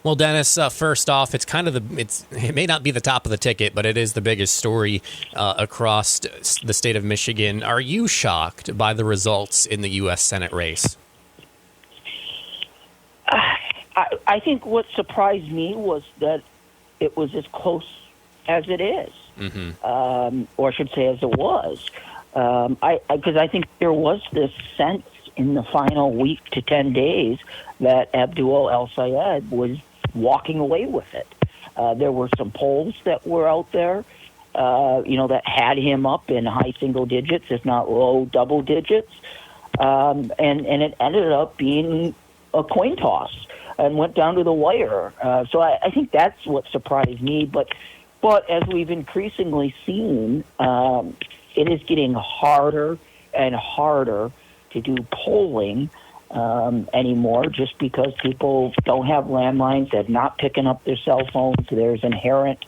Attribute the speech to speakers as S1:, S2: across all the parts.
S1: Well, Dennis, first off, it may not be the top of the ticket, but it is the biggest story across the state of Michigan. Are you shocked by the results in the U.S. Senate race?
S2: I think what surprised me was that it was as close as it is, or I should say as it was. Because I think there was this sense in the final week to 10 days that Abdul El-Sayed was walking away with it. There were some polls that were out there, that had him up in high single digits, if not low double digits. And it ended up being a coin toss and went down to the wire. So I think that's what surprised me. But as we've increasingly seen, it is getting harder and harder to do polling anymore, just because people don't have landlines, they're not picking up their cell phones. There's inherent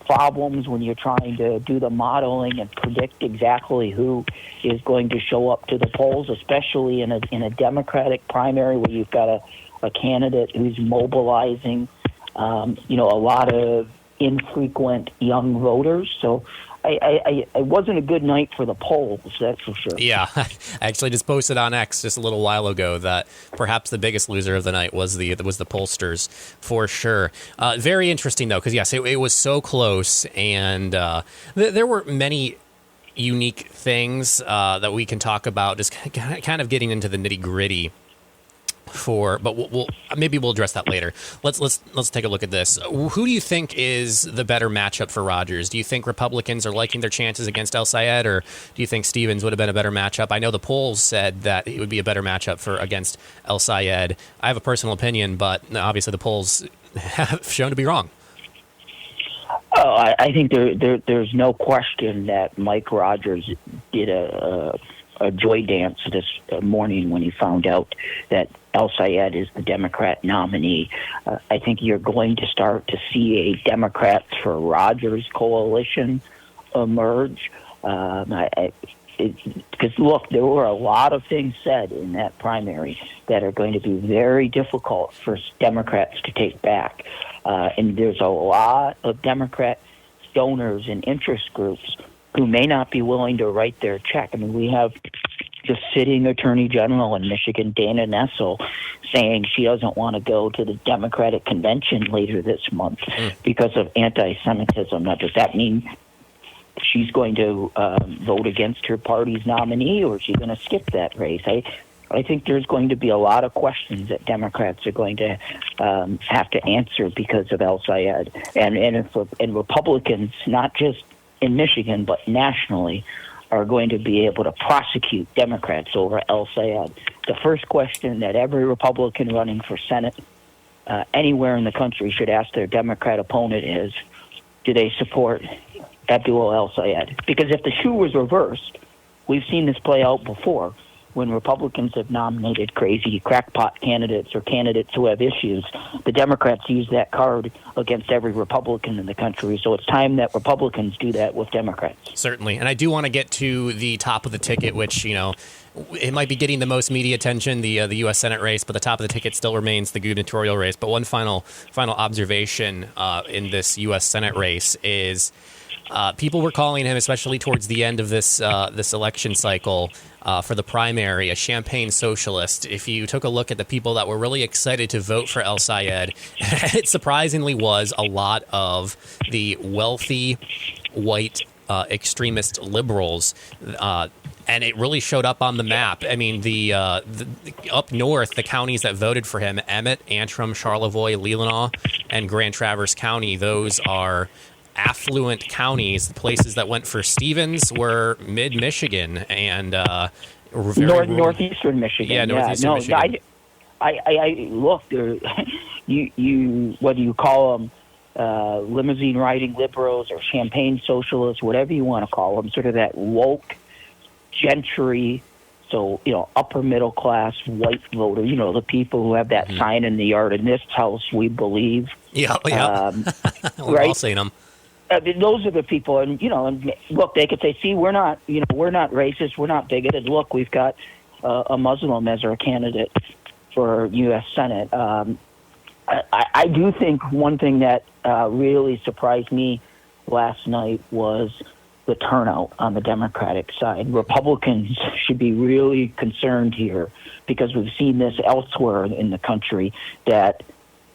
S2: problems when you're trying to do the modeling and predict exactly who is going to show up to the polls, especially in a Democratic primary where you've got a candidate who's mobilizing, a lot of infrequent young voters. So it wasn't a good night for the polls, that's for sure.
S1: Yeah, I actually just posted on X just a little while ago that perhaps the biggest loser of the night was the pollsters, for sure. Very interesting, though, because, yes, it was so close, and there were many unique things that we can talk about, just kind of getting into the nitty-gritty. But we'll address that later. Let's take a look at this. Who do you think is the better matchup for Rogers? Do you think Republicans are liking their chances against El-Sayed, or do you think Stevens would have been a better matchup? I know the polls said that it would be a better matchup against El-Sayed. I have a personal opinion, but obviously the polls have shown to be wrong.
S2: Oh, I think there's no question that Mike Rogers did a joy dance this morning when he found out that El-Sayed is the Democrat nominee. I think you're going to start to see a Democrats for Rogers coalition emerge. Because, look, there were a lot of things said in that primary that are going to be very difficult for Democrats to take back. And there's a lot of Democrat donors and interest groups who may not be willing to write their check. I mean, we have the sitting Attorney General in Michigan, Dana Nessel, saying she doesn't want to go to the Democratic convention later this month because of anti-Semitism. Now, does that mean she's going to vote against her party's nominee, or is she going to skip that race? I think there's going to be a lot of questions that Democrats are going to have to answer because of El-Sayed. And Republicans, not just in Michigan, but nationally, are going to be able to prosecute Democrats over El-Sayed. The first question that every Republican running for Senate anywhere in the country should ask their Democrat opponent is, do they support Abdul El-Sayed? Because if the shoe was reversed, we've seen this play out before, when Republicans have nominated crazy crackpot candidates or candidates who have issues, the Democrats use that card against every Republican in the country. So it's time that Republicans do that with Democrats.
S1: Certainly. And I do want to get to the top of the ticket, which, it might be getting the most media attention, the U.S. Senate race, but the top of the ticket still remains the gubernatorial race. But one final observation in this U.S. Senate race is people were calling him, especially towards the end of this election cycle, for the primary, a champagne socialist. If you took a look at the people that were really excited to vote for El-Sayed, it surprisingly was a lot of the wealthy, white, extremist liberals, and it really showed up on the map. I mean, the up north, the counties that voted for him, Emmett, Antrim, Charlevoix, Leelanau, and Grand Traverse County, those are affluent counties. The places that went for Stevens were mid-Michigan and
S2: northeastern Michigan.
S1: Yeah, northeastern Michigan.
S2: I look, you whether you call them limousine riding liberals or champagne socialists, whatever you want to call them, sort of that woke gentry, so upper middle class white voter, the people who have that sign in the yard, in this house we believe.
S1: Yeah. We're
S2: right?
S1: all seeing them.
S2: I mean, those are the people, and and look, they could say, "See, we're not racist, we're not bigoted. Look, we've got a Muslim as our candidate for U.S. Senate." I do think one thing that really surprised me last night was the turnout on the Democratic side. Republicans should be really concerned here because we've seen this elsewhere in the country that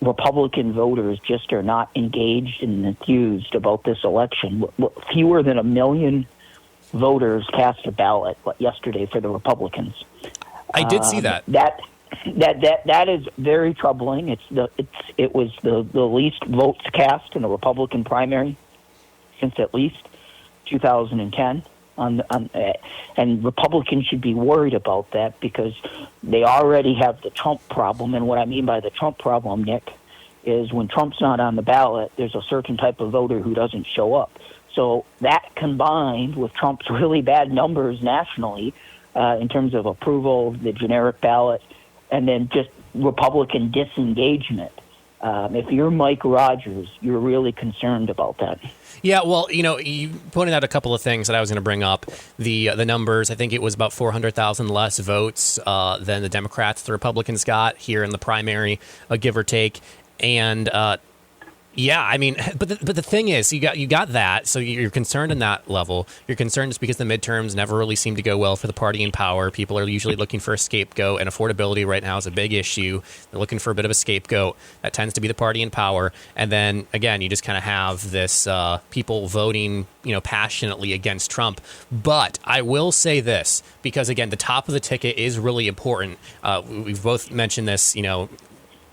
S2: Republican voters just are not engaged and enthused about this election. Fewer than 1 million voters cast a ballot yesterday for the Republicans.
S1: I did see that.
S2: That is very troubling. It was the least votes cast in a Republican primary since at least 2010. And Republicans should be worried about that because they already have the Trump problem. And what I mean by the Trump problem, Nick, is when Trump's not on the ballot, there's a certain type of voter who doesn't show up. So that combined with Trump's really bad numbers nationally in terms of approval, the generic ballot, and then just Republican disengagement. If you're Mike Rogers, you're really concerned about that.
S1: Yeah, well, you pointed out a couple of things that I was going to bring up. The numbers, I think it was about 400,000 less votes than the Democrats, the Republicans got here in the primary, give or take. And yeah, I mean, but the thing is, you got that, so you're concerned in that level. You're concerned just because the midterms never really seem to go well for the party in power. People are usually looking for a scapegoat, and affordability right now is a big issue. They're looking for a bit of a scapegoat. That tends to be the party in power. And then again, you just kind of have this people voting, passionately against Trump. But I will say this because again, the top of the ticket is really important. We've both mentioned this,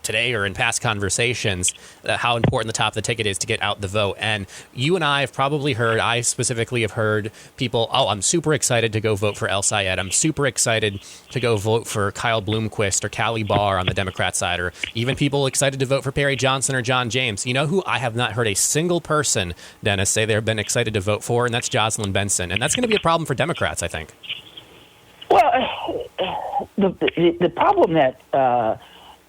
S1: today or in past conversations, how important the top of the ticket is to get out the vote. And you and I have probably heard, I specifically have heard people, I'm super excited to go vote for El Sayed. I'm super excited to go vote for Kyle Bloomquist or Callie Barr on the Democrat side, or even people excited to vote for Perry Johnson or John James. You know who I have not heard a single person, Dennis, say they've been excited to vote for, and that's Jocelyn Benson. And that's going to be a problem for Democrats, I think.
S2: Well, the problem that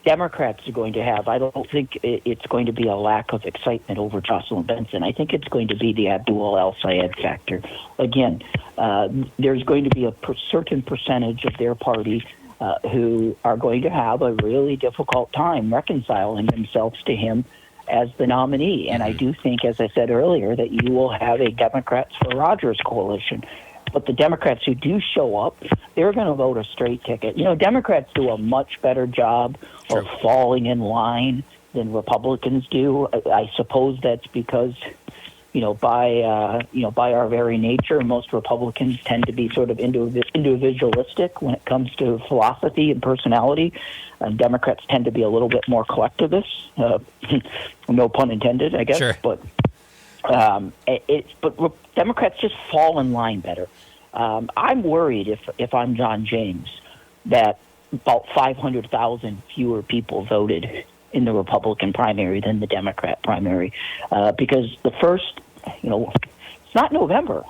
S2: Democrats are going to have, I don't think it's going to be a lack of excitement over Jocelyn Benson. I think it's going to be the Abdul El Sayed factor. Again, there's going to be a certain percentage of their party who are going to have a really difficult time reconciling themselves to him as the nominee. And I do think, as I said earlier, that you will have a Democrats for Rogers coalition. But the Democrats who do show up, they're going to vote a straight ticket. Democrats do a much better job of falling in line than Republicans do. I suppose that's because, by our very nature, most Republicans tend to be sort of individualistic when it comes to philosophy and personality. And Democrats tend to be a little bit more collectivist. No pun intended, I guess.
S1: Sure.
S2: But Democrats just fall in line better. I'm worried if I'm John James that about 500,000 fewer people voted in the Republican primary than the Democrat primary because the first, it's not November.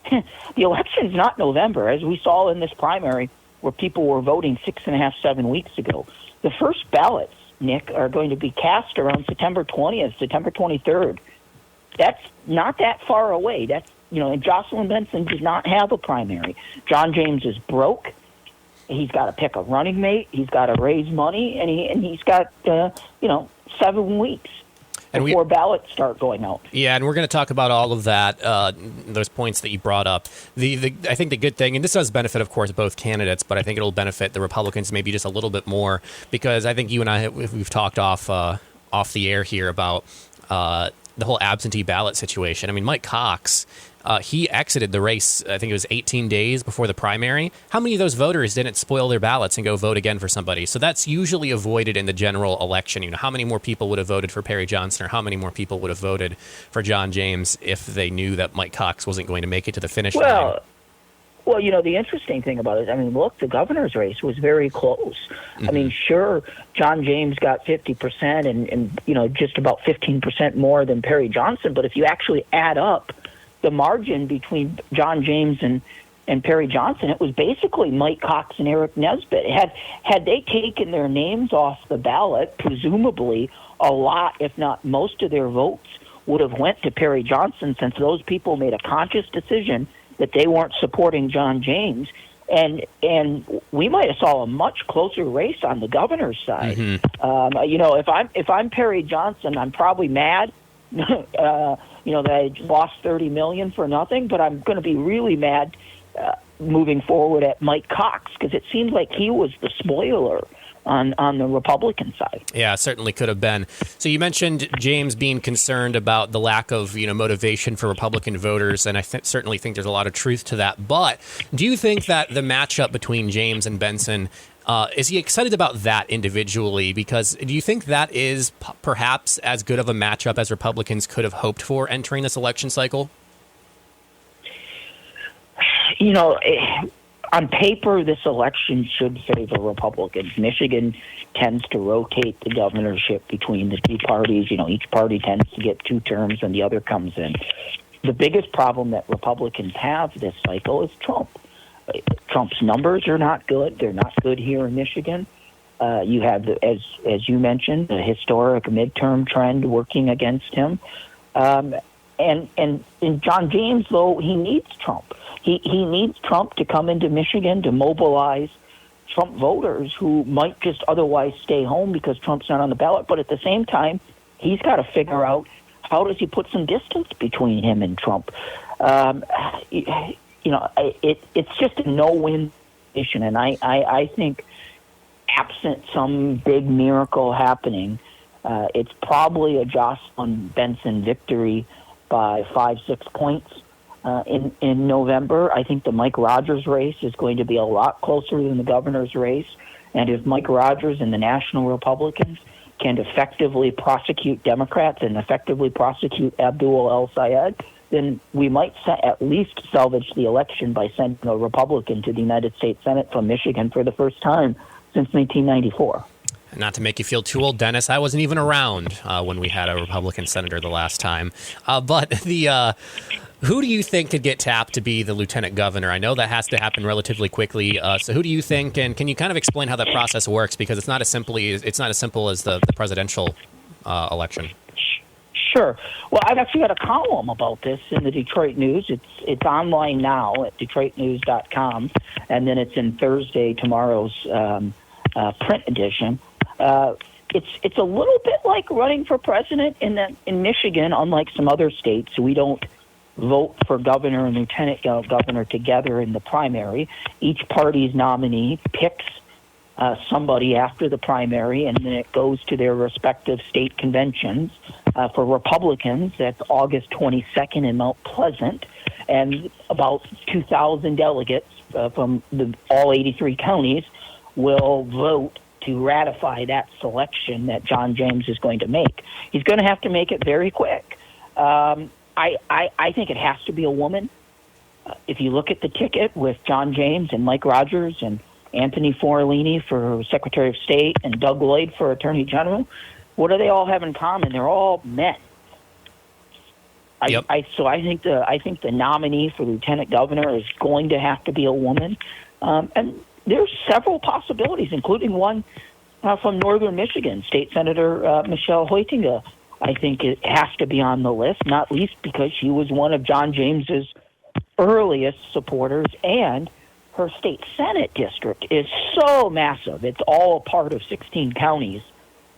S2: The election's not November, as we saw in this primary where people were voting 6.5, 7 weeks ago. The first ballots, Nick, are going to be cast around September 20th, September 23rd. That's not that far away. That's, and Jocelyn Benson does not have a primary. John James is broke. He's got to pick a running mate. He's got to raise money, and he's got 7 weeks before ballots start going out.
S1: Yeah, and we're going to talk about all of that, those points that you brought up. I think the good thing, and this does benefit, of course, both candidates, but I think it'll benefit the Republicans maybe just a little bit more because I think you and I, we've talked off the air here about the whole absentee ballot situation. I mean, Mike Cox, he exited the race, I think it was 18 days before the primary. How many of those voters didn't spoil their ballots and go vote again for somebody? So that's usually avoided in the general election. How many more people would have voted for Perry Johnson or how many more people would have voted for John James if they knew that Mike Cox wasn't going to make it to the finish line?
S2: Well, the interesting thing about it, look, the governor's race was very close. Mm-hmm. Sure, John James got 50% and just about 15% more than Perry Johnson. But if you actually add up the margin between John James and Perry Johnson, it was basically Mike Cox and Eric Nesbitt. Had they taken their names off the ballot, presumably a lot, if not most of their votes would have went to Perry Johnson since those people made a conscious decision that they weren't supporting John James. and we might have saw a much closer race on the governor's side. If I'm Perry Johnson, I'm probably mad. That I lost $30 million for nothing, but I'm going to be really mad moving forward at Mike Cox, because it seems like he was the spoiler on the Republican side.
S1: Yeah, certainly could have been. So you mentioned James being concerned about the lack of motivation for Republican voters, and I certainly think there's a lot of truth to that. But do you think that the matchup between James and Benson, is he excited about that individually? Because do you think that is perhaps as good of a matchup as Republicans could have hoped for entering this election cycle?
S2: On paper, this election should favor Republicans. Michigan tends to rotate the governorship between the two parties. Each party tends to get 2 terms and the other comes in. The biggest problem that Republicans have this cycle is Trump. Trump's numbers are not good. They're not good here in Michigan. You have, as you mentioned, the historic midterm trend working against him. And John James, though, he needs Trump. He needs Trump to come into Michigan to mobilize Trump voters who might just otherwise stay home because Trump's not on the ballot. But at the same time, he's got to figure out how does he put some distance between him and Trump. It's just a no-win position. And I think absent some big miracle happening, it's probably a Jocelyn Benson victory by 5-6 points. In November. I think the Mike Rogers race is going to be a lot closer than the governor's race. And if Mike Rogers and the National Republicans can effectively prosecute Democrats and effectively prosecute Abdul El-Sayed, then we might at least salvage the election by sending a Republican to the United States Senate from Michigan for the first time since 1994.
S1: Not to make you feel too old, Dennis, I wasn't even around when we had a Republican senator the last time. But who do you think could get tapped to be the lieutenant governor? I know that has to happen relatively quickly. So who do you think, and can you kind of explain how that process works? Because it's not as simple as the presidential election.
S2: Sure. Well, I've actually got a column about this in the Detroit News. It's online now at DetroitNews.com, and then it's in tomorrow's print edition. It's a little bit like running for president in Michigan. Unlike some other states, we don't vote for governor and lieutenant governor together in the primary. Each party's nominee picks somebody after the primary, and then it goes to their respective state conventions. For Republicans, that's August 22nd in Mount Pleasant, and about 2,000 delegates from all 83 counties will vote to ratify that selection that John James is going to make. He's going to have to make it very quick. I think it has to be a woman. If you look at the ticket with John James and Mike Rogers and Anthony Forlini for Secretary of State and Doug Lloyd for Attorney General, what do they all have in common? They're all men.
S1: Yep.
S2: So I think the nominee for lieutenant governor is going to have to be a woman, and there's several possibilities, including one from northern Michigan, State Senator Michelle Hoytinga. I think it has to be on the list, not least because she was one of John James's earliest supporters, and her state Senate district is so massive. It's all a part of 16 counties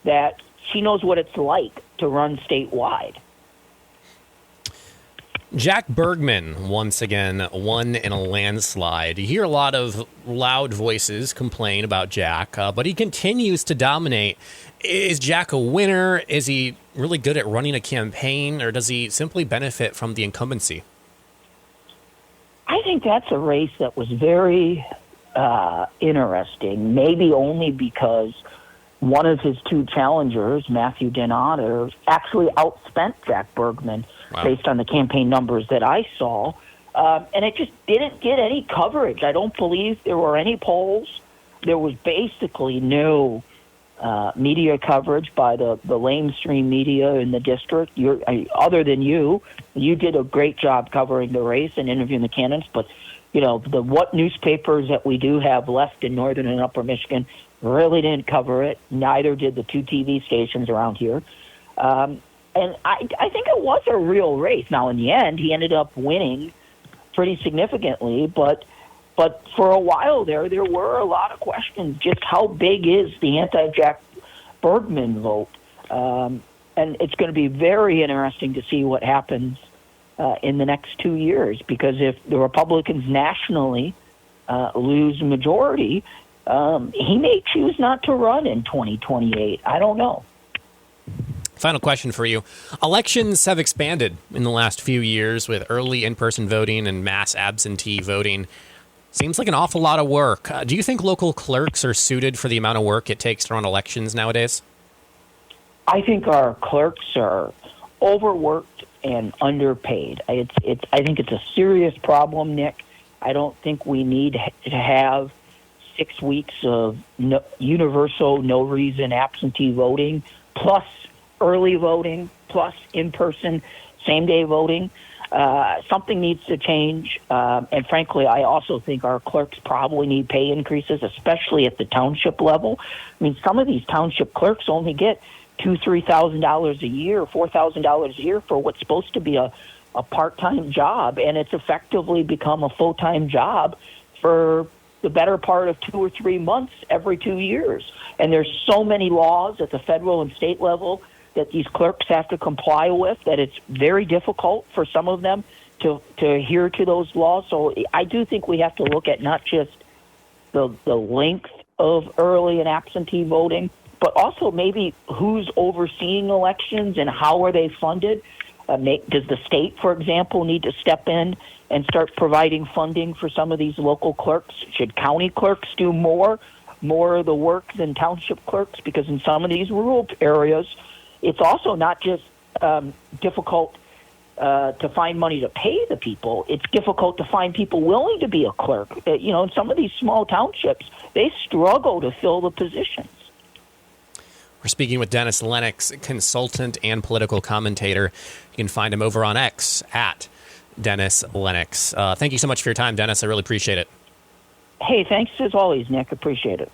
S2: that she knows what it's like to run statewide.
S1: Jack Bergman, once again, won in a landslide. You hear a lot of loud voices complain about Jack, but he continues to dominate. Is Jack a winner? Is he really good at running a campaign, or does he simply benefit from the incumbency?
S2: I think that's a race that was very interesting, maybe only because one of his two challengers, Matthew Denader, actually outspent Jack Bergman. Wow. Based on the campaign numbers that I saw. And it just didn't get any coverage. I don't believe there were any polls. There was basically no media coverage by the lamestream media in the district. Other than you did a great job covering the race and interviewing the candidates. But, what newspapers that we do have left in northern and upper Michigan really didn't cover it. Neither did the two TV stations around here. And I think it was a real race. Now, in the end, he ended up winning pretty significantly, but But for a while there were a lot of questions. Just how big is the anti-Jack Bergman vote? And it's going to be very interesting to see what happens in the next 2 years, because if the Republicans nationally lose majority, he may choose not to run in 2028. I don't know.
S1: Final question for you. Elections have expanded in the last few years with early in-person voting and mass absentee voting. Seems like an awful lot of work. Do you think local clerks are suited for the amount of work it takes to run elections nowadays?
S2: I think our clerks are overworked and underpaid. I think it's a serious problem, Nick. I don't think we need to have 6 weeks of universal, no-reason absentee voting, plus early voting, plus in-person, same-day voting. Something needs to change. And frankly, I also think our clerks probably need pay increases, especially at the township level. I mean, some of these township clerks only get $2,000-3,000 a year, $4,000 a year for what's supposed to be a part-time job, and it's effectively become a full-time job for the better part of 2 or 3 months every 2 years. And there's so many laws at the federal and state level that these clerks have to comply with that it's very difficult for some of them to adhere to those laws. So I do think we have to look at not just the length of early and absentee voting, but also maybe who's overseeing elections and how are they funded. Does the state, for example, need to step in and start providing funding for some of these local clerks? Should county clerks do more of the work than township clerks? Because in some of these rural areas, it's also not just difficult to find money to pay the people. It's difficult to find people willing to be a clerk. In some of these small townships, they struggle to fill the positions.
S1: We're speaking with Dennis Lennox, consultant and political commentator. You can find him over on X at Dennis Lennox. Thank you so much for your time, Dennis. I really appreciate it.
S2: Hey, thanks as always, Nick. Appreciate it.